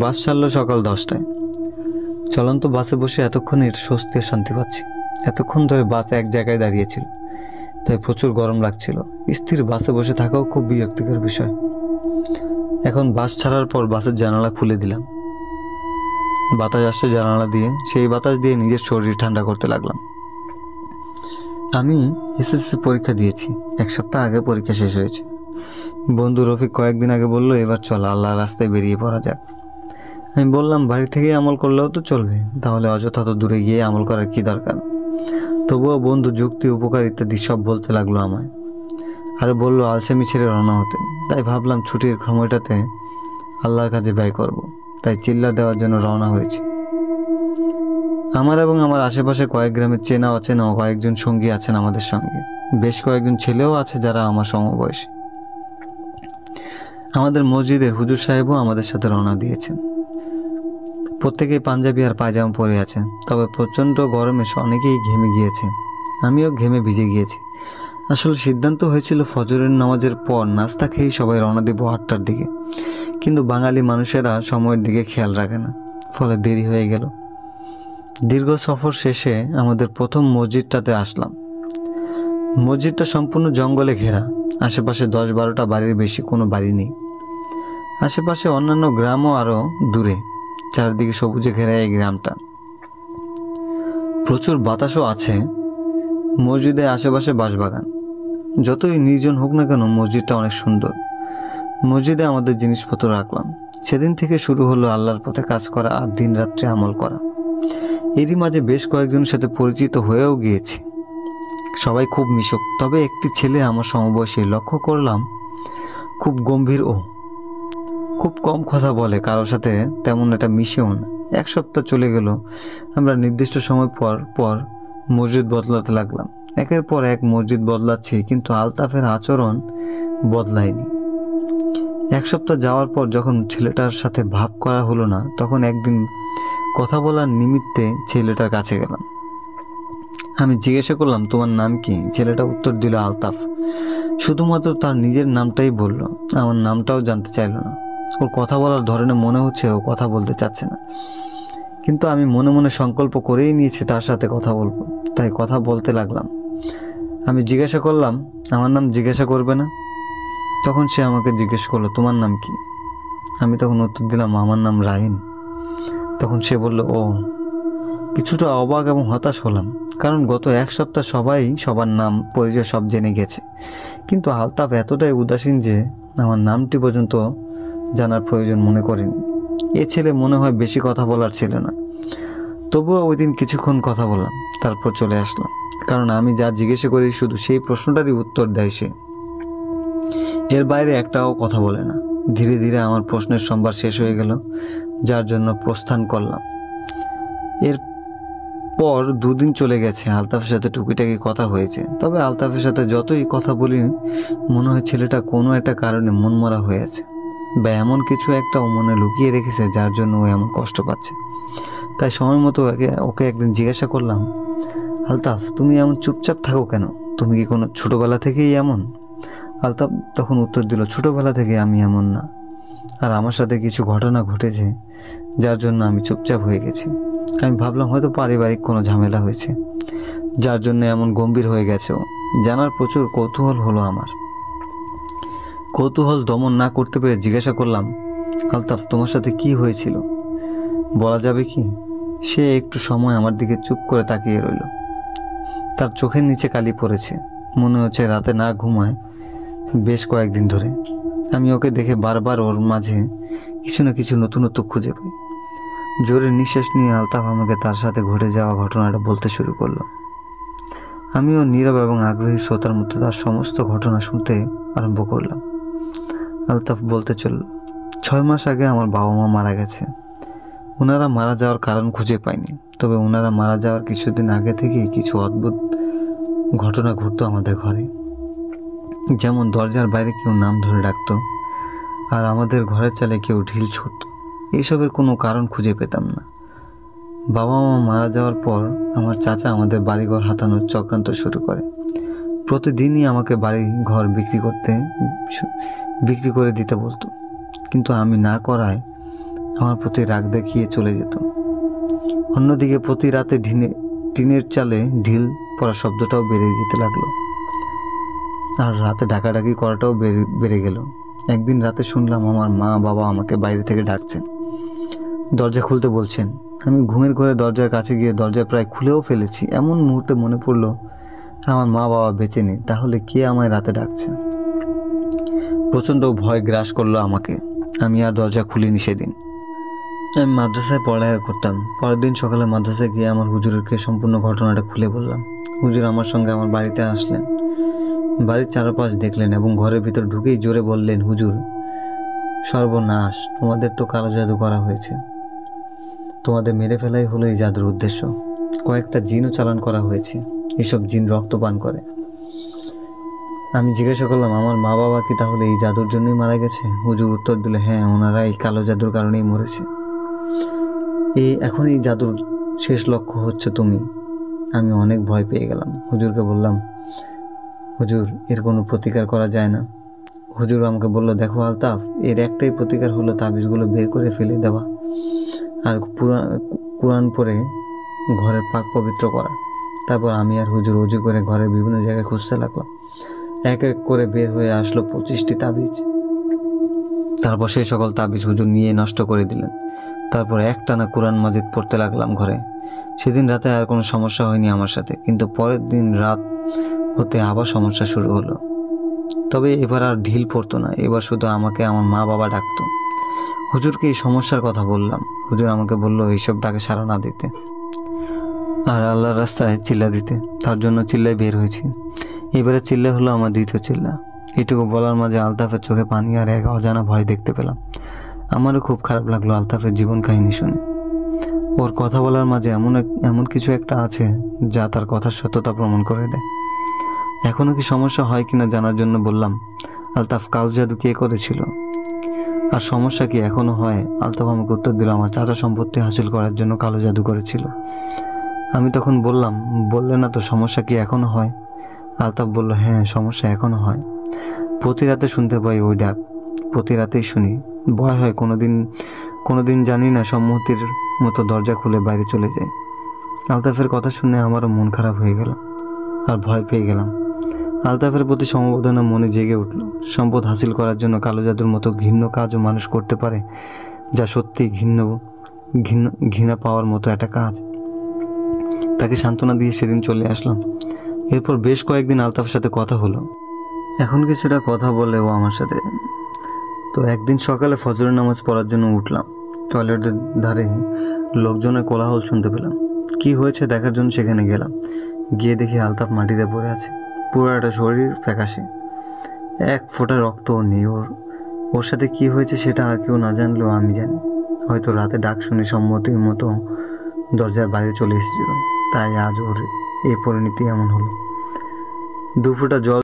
বাস ছাড়লো সকাল 10টায়। চলন্ত বাসে বসে এতক্ষণের স্বস্তি আর শান্তি পাচ্ছি। এতক্ষণ ধরে বাস এক জায়গায় দাঁড়িয়েছিল, তাই প্রচুর গরম লাগছিল। স্থির বাসে বসে থাকাও খুব বিরক্তিকর বিষয়। এখন বাস ছাড়ার পর বাসের জানালা খুলে দিলাম। বাতাস আসছে জানালা দিয়ে, সেই বাতাস দিয়ে নিজের শরীর ঠান্ডা করতে লাগলাম। আমি এসএসসি পরীক্ষা দিয়েছি, 1 সপ্তাহ আগে পরীক্ষা শেষ হয়েছে। বন্ধু রফিক কয়েকদিন আগে বলল, এবার চল আল্লাহর রাস্তায় বেরিয়ে পড়া যাক। আমি বললাম, বাড়ি থেকেই আমল করলেও তো চলবে, তাহলে অযথা তো দূরে গিয়ে আমল করার কি দরকার। তবুও বন্ধু যুক্তি, উপকার ইত্যাদি সব বলতে লাগলো আমায়। আর বললো আলসেমি ছেড়ে রওনা হতে। তাই ভাবলাম ছুটির সময়টাতে আল্লাহর কাজে ব্যয় করব। তাই চিল্লা দেওয়ার জন্য রওনা হয়েছি। আমার এবং আমার আশেপাশে কয়েক গ্রামের চেনা অচেনা কয়েকজন সঙ্গী আছেন আমাদের সঙ্গে। বেশ কয়েকজন ছেলেও আছে যারা আমার সমবয়সী। আমাদের মসজিদের হুজুর সাহেবও আমাদের সাথে রওনা দিয়েছেন। প্রত্যেকেই পাঞ্জাবি আর পায়জামা পরে আছে। তবে প্রচণ্ড গরমে অনেকেই ঘেমে গিয়েছে। আমিও ঘেমে ভিজে গিয়েছি। আসলে সিদ্ধান্ত হয়েছিল ফজরের নামাজের পর নাস্তা খেয়েই সবাই রওনা দেব 8টার দিকে, কিন্তু বাঙালি মানুষেরা সময়ের দিকে খেয়াল রাখে না, ফলে দেরি হয়ে গেল। দীর্ঘ সফর শেষে আমাদের প্রথম মসজিদটাতে আসলাম। মসজিদটা সম্পূর্ণ জঙ্গলে ঘেরা। আশেপাশে 10-12টা বাড়ির বেশি কোনো বাড়ি নেই। আশেপাশে অন্যান্য গ্রামও আরও দূরে। চারদিকে সবুজে ঘেরা এই গ্রামটা। প্রচুর বাতাসও আছে। মসজিদের আশেপাশে বাঁশবাগান। যতই নির্জন হোক না কেন, মসজিদটা অনেক সুন্দর। মসজিদে আমাদের জিনিসপত্র রাখলাম। সেদিন থেকে শুরু হলো আল্লাহর পথে কাজ করা আর দিন রাত্রে আমল করা। এরই মাঝে বেশ কয়েকজনের সাথে পরিচিত হয়েও গিয়েছি। সবাই খুব মিশুক। তবে একটি ছেলে আমার সমবয়সী, লক্ষ্য করলাম খুব গম্ভীর ও খুব কম কথা বলে, কারোর সাথে তেমন একটা মিশেও না। 1 সপ্তাহ চলে গেল। আমরা নির্দিষ্ট সময় পর পর মসজিদ বদলাতে লাগলাম। একের পর এক মসজিদ বদলাচ্ছি, কিন্তু আলতাফের আচরণ বদলায়নি। 1 সপ্তাহ যাওয়ার পর যখন ছেলেটার সাথে ভাব করা হলো না, তখন একদিন কথা বলার নিমিত্তে ছেলেটার কাছে গেলাম। আমি জিজ্ঞাসা করলাম, তোমার নাম কি? ছেলেটা উত্তর দিল, আলতাফ। শুধুমাত্র তার নিজের নামটাই বলল, আমার নামটাও জানতে চাইল না। ওর কথা বলার ধরনে মনে হচ্ছে ও কথা বলতে চাচ্ছে না, কিন্তু আমি মনে মনে সংকল্প করেই নিয়েছি তার সাথে কথা বলবো। তাই কথা বলতে লাগলাম। আমি জিজ্ঞাসা করলাম, আমার নাম জিজ্ঞাসা করবে না? তখন সে আমাকে জিজ্ঞেস করলো, তোমার নাম কি? আমি তখন উত্তর দিলাম, আমার নাম রাহিন। তখন সে বলল, ও। কিছুটা অবাক এবং হতাশ হলাম, কারণ গত 1 সপ্তাহ সবাই সবার নাম পরিচয় সব জেনে গেছে, কিন্তু আলতাফ এতটাই উদাসীন যে আমার নামটি পর্যন্ত জানার প্রয়োজন মনে করেনি। এ ছেলে মনে হয় বেশি কথা বলার ছিল না। তবুও ওই দিন কিছুক্ষণ কথা বললাম, তারপর চলে আসলাম, কারণ আমি যা জিজ্ঞাসা করি শুধু সেই প্রশ্নটারই উত্তর দেয় সে। এর বাইরে একটাও কথা বলে না। ধীরে ধীরে আমার প্রশ্নের সম্ভার শেষ হয়ে গেল, যার জন্য প্রস্থান করলাম। এরপর 2 দিন চলে গেছে। আলতাফের সাথে টুকিটাকি কথা হয়েছে, তবে আলতাফের সাথে যতই কথা বলি, মনে হয় ছেলেটা কোনো একটা কারণে মনমরা হয়ে আছে, বা এমন কিছু একটা ও মনে লুকিয়ে রেখেছে যার জন্য ও এমন কষ্ট পাচ্ছে। তাই সময় মতো ওকে একদিন জিজ্ঞাসা করলাম, আলতাফ, তুমি এমন চুপচাপ থাকো কেন? তুমি কি কোনো ছোটোবেলা থেকেই এমন? আলতাফ তখন উত্তর দিল, ছোটোবেলা থেকে আমি এমন না, আর আমার সাথে কিছু ঘটনা ঘটেছে যার জন্য আমি চুপচাপ হয়ে গেছি। আমি ভাবলাম হয়তো পারিবারিক কোনো ঝামেলা হয়েছে, যার জন্য এমন গম্ভীর হয়ে গেছে ও। জানার প্রচুর কৌতূহল হলো আমার। কৌতূহল দমন না করতে পেরে জিজ্ঞাসা করলাম, আলতাফ, তোমার সাথে কি হয়েছিল, বলা যাবে কি? সে একটু সময় আমার দিকে চুপ করে তাকিয়ে রইল। তার চোখের নিচে কালি পড়েছে। মনে হচ্ছে রাতে না ঘুমায় বেশ কয়েকদিন ধরে। আমি ওকে দেখে বারবার ওর মাঝে কিছু না কিছু নতুনত্ব খুঁজে পাই। জোরে নিঃশ্বাস নিয়ে আলতাফ আমাকে তার সাথে ঘটে যাওয়া ঘটনাটা বলতে শুরু করলো। আমিও নীরব এবং আগ্রহী শ্রোতার মতো তার সমস্ত ঘটনা শুনতে আরম্ভ করলাম। আলতাফ বলতে চলল, 6 মাস আগে আমার বাবা মা মারা গেছে। ওনারা মারা যাওয়ার কারণ খুঁজে পাইনি, তবে ওনারা মারা যাওয়ার কিছুদিন আগে থেকেই কিছু অদ্ভুত ঘটনা ঘটতো আমাদের ঘরে। যেমন দরজার বাইরে কেউ নাম ধরে ডাকতো, আর আমাদের ঘরের চালে কেউ ঢিল ছুঁড়ত। এইসবের কোনো কারণ খুঁজে পেতাম না। বাবা মা মারা যাওয়ার পর আমার চাচা আমাদের বাড়িঘর হাতানোর চক্রান্ত শুরু করে। প্রতিদিনই আমাকে বাড়ি ঘর বিক্রি করে দিতে বলতো, কিন্তু আমি না করায় আমার প্রতি রাগ দেখিয়ে চলে যেত। অন্যদিকে প্রতি রাতে টিনের চালে ঢিল পড়া শব্দটাও বেড়ে যেতে লাগলো, আর রাতে ডাকাডাকি করাটাও বেড়ে গেল। একদিন রাতে শুনলাম আমার মা বাবা আমাকে বাইরে থেকে ডাকছেন, দরজা খুলতে বলছেন। আমি ঘুমের ঘরে দরজার কাছে গিয়ে দরজা প্রায় খুলেও ফেলেছি। এমন মুহূর্তে মনে পড়লো আমার মা বাবা বেঁচে নেই, তাহলে কে আমায় রাতে ডাকছে? প্রচণ্ড ভয় গ্রাস করলো আমাকে। আমি আর দরজা খুলিনি সেদিন। আমি মাদ্রাসায় পড়ালেখা করতাম। পরের দিন সকালে মাদ্রাসায় গিয়ে আমার হুজুরকে সম্পূর্ণ ঘটনাটা খুলে বললাম। হুজুর আমার সঙ্গে আমার বাড়িতে আসলেন, বাড়ির চারপাশ দেখলেন এবং ঘরের ভিতর ঢুকেই জোরে বললেন, হুজুর সর্বনাশ, তোমাদের তো কালো জাদু করা হয়েছে। তোমাদের মেরে ফেলাই হলো এই জাদুর উদ্দেশ্য। কয়েকটা জিনও চালান করা হয়েছে, এসব জিন রক্তপান করে। আমি জিজ্ঞাসা করলাম, আমার মা বাবা কি তাহলে এই জাদুর জন্যই মারা গেছে? হুজুর উত্তর দিলে, হ্যাঁ, ওনারা এই কালো জাদুর কারণেই মরেছে। এখন এই জাদুর শেষ লক্ষ্য হচ্ছে তুমি। আমি অনেক ভয় পেয়ে গেলাম। হুজুরকে বললাম, হুজুর এর কোনো প্রতিকার করা যায় না? হুজুর আমাকে বলল, দেখো আলতাফ, এর একটাই প্রতিকার হলো তাবিজগুলো বের করে ফেলে দেওয়া আর কোরআন পড়ে ঘরের পাক পবিত্র করা। তারপর আমি আর হুজুর অজু করে ঘরের বিভিন্ন জায়গায় খুঁজতে লাগলাম। এক এক করে বের হয়ে আসলো 25টি তাবিজ। তারপর সেই সকল তাবিজ হুজুর নিয়ে নষ্ট করে দিলেন। তারপর একটানা কোরআন মাজিদ পড়তে লাগলাম ঘরে। সেদিন রাতে আর কোনো সমস্যা হয়নি আমার সাথে, কিন্তু পরের দিন রাত হতে আবার সমস্যা শুরু হলো। তবে এবার আর ঢিল পড়তো না, এবার শুধু আমাকে আমার মা বাবা ডাকতো। হুজুরকে এই সমস্যার কথা বললাম। হুজুর আমাকে বলল এইসব ডাকে সাড়া না দিতে আর আল্লাহর রাস্তায় চিল্লা দিতে। তার জন্য চিল্লায় বের হয়েছি। এবারে চিল্লা হলো আমার দ্বিতীয় চিল্লা। এটুকু বলার মাঝে আলতাফের চোখে পানি আর এক অজানা ভয় দেখতে পেলাম। আমারও খুব খারাপ লাগলো আলতাফের জীবন কাহিনী শুনে। ওর কথা বলার মাঝে এমন কিছু একটা আছে যা তার কথার সত্যতা প্রমাণ করে দেয়। এখনও কি সমস্যা হয় কিনা জানার জন্য বললাম, আলতাফ, কাল জাদু কে করেছিল আর সমস্যা কি এখনো হয়? আলতাফ আমাকে উত্তর দিল, আমার চাচা সম্পত্তি হাসিল করার জন্য কালো জাদু করেছিল। আমি তখন বললাম, বললে না তো সমস্যা কি এখনো হয়? আলতাফ বলল, হ্যাঁ, সমস্যা এখনো হয়। প্রতি রাতে শুনতে পাই ওই ডাক, প্রতি রাতেই শুনি। ভয় হয়, কোনোদিন জানি না সম্মতির মতো দরজা খুলে বাইরে চলে যায়। আলতাফের কথা শুনে আমারও মন খারাপ হয়ে গেল আর ভয় পেয়ে গেলাম। আলতাফের প্রতি সমবেদনা মনে জেগে উঠল। সম্পদ হাসিল করার জন্য কালো জাদুর মতো ঘৃণ্য কাজও মানুষ করতে পারে, যা সত্যি ঘৃণা পাওয়ার মতো একটা কাজ। তাকে সান্ত্বনা দিয়ে সেদিন চলে আসলাম। এরপর বেশ কয়েকদিন আলতাফের সাথে কথা হলো। এখন কিছুটা কথা বলে ও আমার সাথে। তো একদিন সকালে ফজরের নামাজ পড়ার জন্য উঠলাম। টয়লেটের ধারে লোকজনের কোলাহল শুনতে পেলাম। কি হয়েছে দেখার জন্য সেখানে গেলাম। গিয়ে দেখি আলতাফ মাটিতে পড়ে আছে, পুরোটা শরীর ফ্যাকাশে, এক ফোঁটা রক্তও নেই। ওর সাথে কি হয়েছে সেটা আর কেউ না জানলেও আমি জানি। হয়তো রাতে ডাক শুনে সম্মতির মতো দরজার বাইরে চলে এসেছিল, তাই আজ ওর এই পরিণতি এমন হলো। 2 ফোঁটা জল